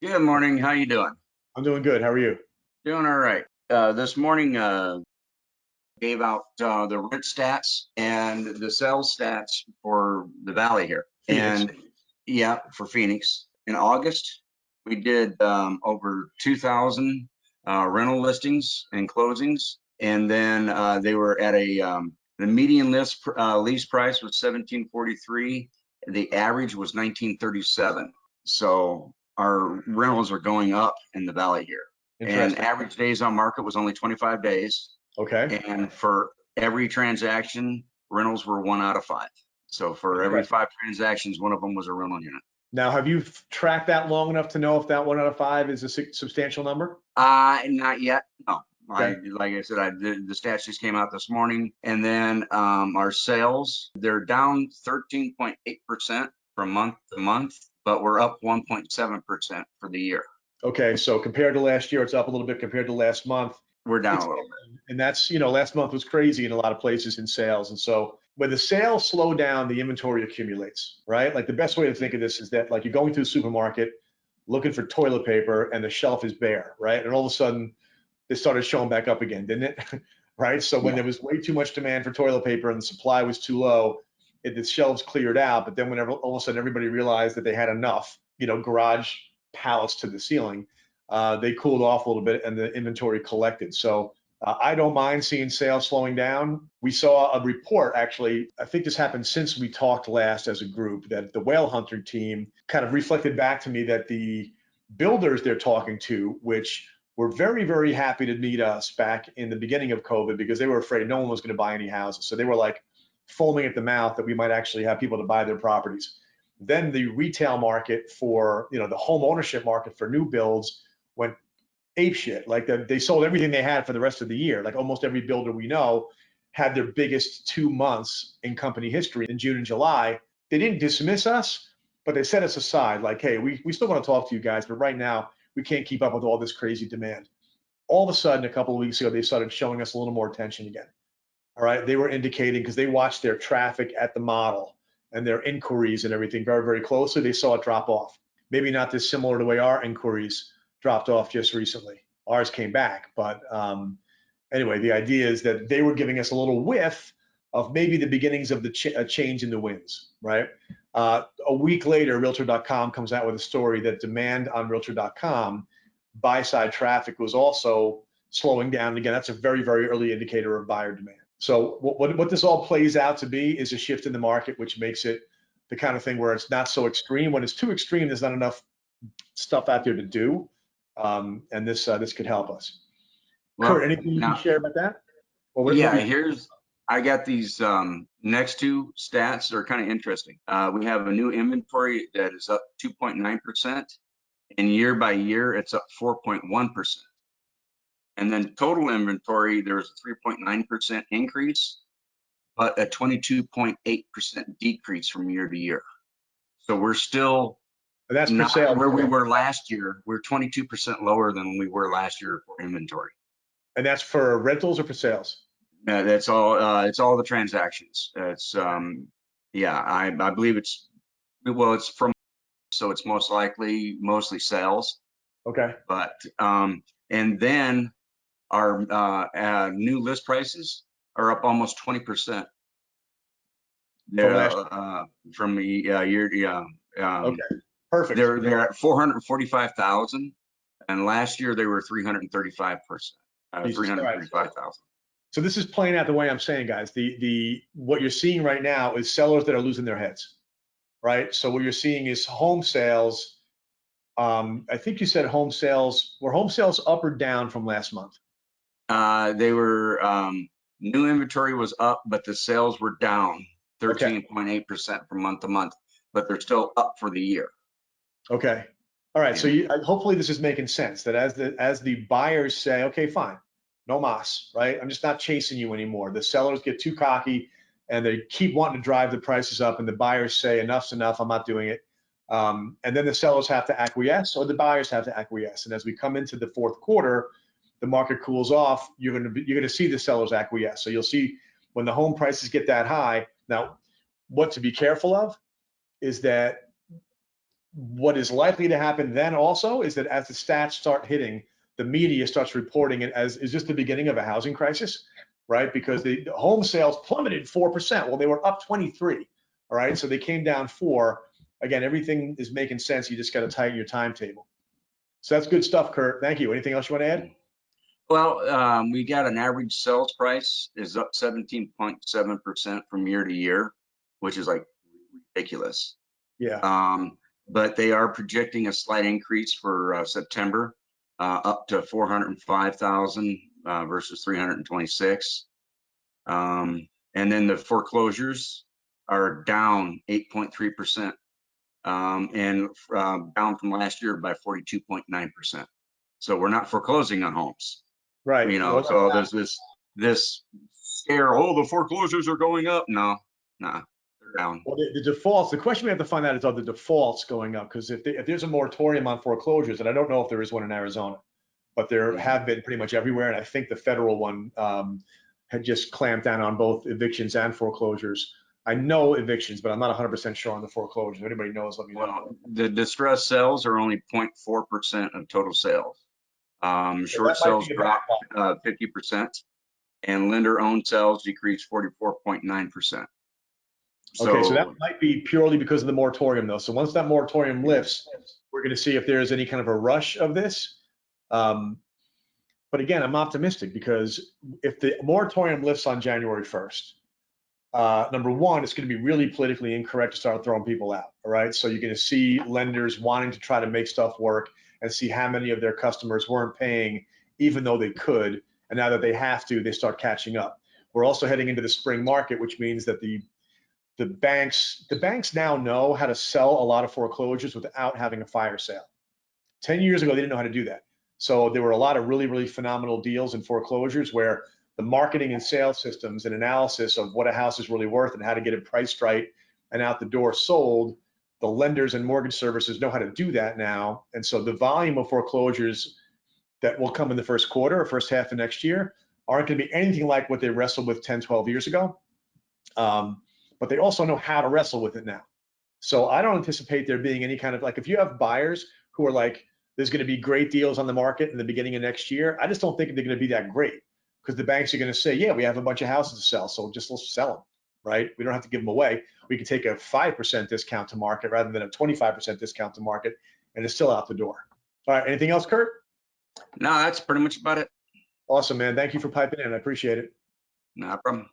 Good morning. How you doing? I'm doing good. How are you? Doing all right. This morning gave out the rent stats and the sales stats for the valley here. Phoenix. And yeah, for Phoenix. In August, we did over 2,000 rental listings and closings. And then they were at the median lease price was 1743. The average was 1937. So our rentals are going up in the valley here. And Interesting. average days on market was only 25 days. Okay. And for every transaction, rentals were 1 out of 5. So for every Interesting. 5 transactions, one of them was a rental unit. Now, have you tracked that long enough to know if that 1 out of 5 is a substantial number? Not yet. No. Okay. Like I said, the stats just came out this morning. And then our sales, they're down 13.8% from month to month, but we're up 1.7% for the year. Okay. So compared to last year, it's up a little bit compared to last month. We're down a little bit. And that's, last month was crazy in a lot of places in sales. And so when the sales slow down, the inventory accumulates, right? Like the best way to think of this is that like you're going to a supermarket looking for toilet paper and the shelf is bare, right? And all of a sudden it started showing back up again, didn't it? Right? So when Yeah. there was way too much demand for toilet paper and the supply was too low, the shelves cleared out. But then whenever all of a sudden everybody realized that they had enough, garage pallets to the ceiling, they cooled off a little bit and the inventory collected. So I don't mind seeing sales slowing down. We saw a report, actually, I think this happened since we talked last as a group, that the whale hunter team kind of reflected back to me that the builders they're talking to, which were very, very happy to meet us back in the beginning of COVID because they were afraid no one was going to buy any houses. So they were like foaming at the mouth that we might actually have people to buy their properties. Then the retail market for, the home ownership market for new builds went ape shit. Like they sold everything they had for the rest of the year. Like almost every builder we know had their biggest 2 months in company history in June and July. They didn't dismiss us, but they set us aside. Like, hey, we still want to talk to you guys, but right now we can't keep up with all this crazy demand. All of a sudden, a couple of weeks ago, they started showing us a little more attention again. All right, they were indicating because they watched their traffic at the model and their inquiries and everything very, very closely. They saw it drop off. Maybe not this similar to the way our inquiries dropped off just recently. Ours came back, but anyway, the idea is that they were giving us a little whiff of maybe the beginnings of the change in the winds, right? A week later, Realtor.com comes out with a story that demand on Realtor.com, buy-side traffic was also slowing down. Again, that's a very, very early indicator of buyer demand. So what this all plays out to be is a shift in the market, which makes it the kind of thing where it's not so extreme. When it's too extreme, there's not enough stuff out there to do, and this could help us. Curt, Well, anything you can now, share about that? Or what yeah, you? I got these next two stats that are kind of interesting. We have a new inventory that is up 2.9%, and year by year, it's up 4.1%. And then total inventory, there was a 3.9% increase, but a 22.8% decrease from year to year. So we're still And that's per not sale. where we were last year. We're 22% lower than we were last year for inventory. And that's for rentals or for sales? That's all. It's all the transactions. It's yeah. I believe it's from, so it's mostly sales. Okay. But and then our new list prices are up almost 20%. From They're last. from the year. Yeah. Okay. Perfect. They're at 445,000, and last year they were 335%. Jesus. All right. 335,000. So this is playing out the way I'm saying, guys. The what you're seeing right now is sellers that are losing their heads, right? So what you're seeing is home sales. I think you said home sales. Were home sales up or down from last month? They were new inventory was up, but the sales were down Okay. 13.8% from month to month, but they're still up for the year. Okay. All right. So Yeah. hopefully this is making sense that as the buyers say, okay, fine, no mas, right? I'm just not chasing you anymore. The sellers get too cocky and they keep wanting to drive the prices up, and the buyers say enough's enough, I'm not doing it. And then the sellers have to acquiesce, or the buyers have to acquiesce. And as we come into the fourth quarter, the market cools off. You're going to see the sellers acquiesce. So you'll see when the home prices get that high. Now, what to be careful of is that what is likely to happen then also is that as the stats start hitting, the media starts reporting it as is just the beginning of a housing crisis, right? Because the home sales plummeted 4%. Well, they were up 23, all right? So they came down 4. Again, everything is making sense. You just got to tighten your timetable. So that's good stuff, Curt. Thank you. Anything else you want to add? Well, we got an average sales price is up 17.7% from year to year, which is like ridiculous. Yeah. But they are projecting a slight increase for September, up to 405,000 versus 326. And then the foreclosures are down 8.3%, and down from last year by 42.9%. So we're not foreclosing on homes, Right. you know. Well, So there's this scare. Oh, the foreclosures are going up. No, they're down. well, the defaults, the question we have to find out is, are the defaults going up? Because if there's a moratorium on foreclosures, and I don't know if there is one in Arizona, but there have been pretty much everywhere. And I think the federal one had just clamped down on both evictions and foreclosures. I know evictions, but I'm not 100% sure on the foreclosures. If anybody knows, let me know. Well, the distressed sales are only 0.4% of total sales. So Short that might sales be a dropped backlog. 50%, and lender-owned sales decreased 44.9%. Okay, so that So, might be purely because of the moratorium, though. So once that moratorium lifts, we're going to see if there's any kind of a rush of this. But again, I'm optimistic because if the moratorium lifts on January 1st, number one, it's going to be really politically incorrect to start throwing people out. All right. So you're going to see lenders wanting to try to make stuff work and see how many of their customers weren't paying even though they could. And now that they have to, they start catching up. We're also heading into the spring market, which means that the banks now know how to sell a lot of foreclosures without having a fire sale. 10 years ago, they didn't know how to do that. So there were a lot of really, really phenomenal deals in foreclosures where the marketing and sales systems and analysis of what a house is really worth and how to get it priced right and out the door sold, the lenders and mortgage services know how to do that now. And so the volume of foreclosures that will come in the first quarter or first half of next year aren't going to be anything like what they wrestled with 10, 12 years ago. But they also know how to wrestle with it now. So I don't anticipate there being any kind of, like, if you have buyers who are like, there's going to be great deals on the market in the beginning of next year, I just don't think they're going to be that great because the banks are going to say, yeah, we have a bunch of houses to sell, so just let's sell them, right? We don't have to give them away. We can take a 5% discount to market rather than a 25% discount to market, and it's still out the door. All right, anything else, Curt? no, that's pretty much about it. Awesome, man. Thank you for piping in. I appreciate it. No problem.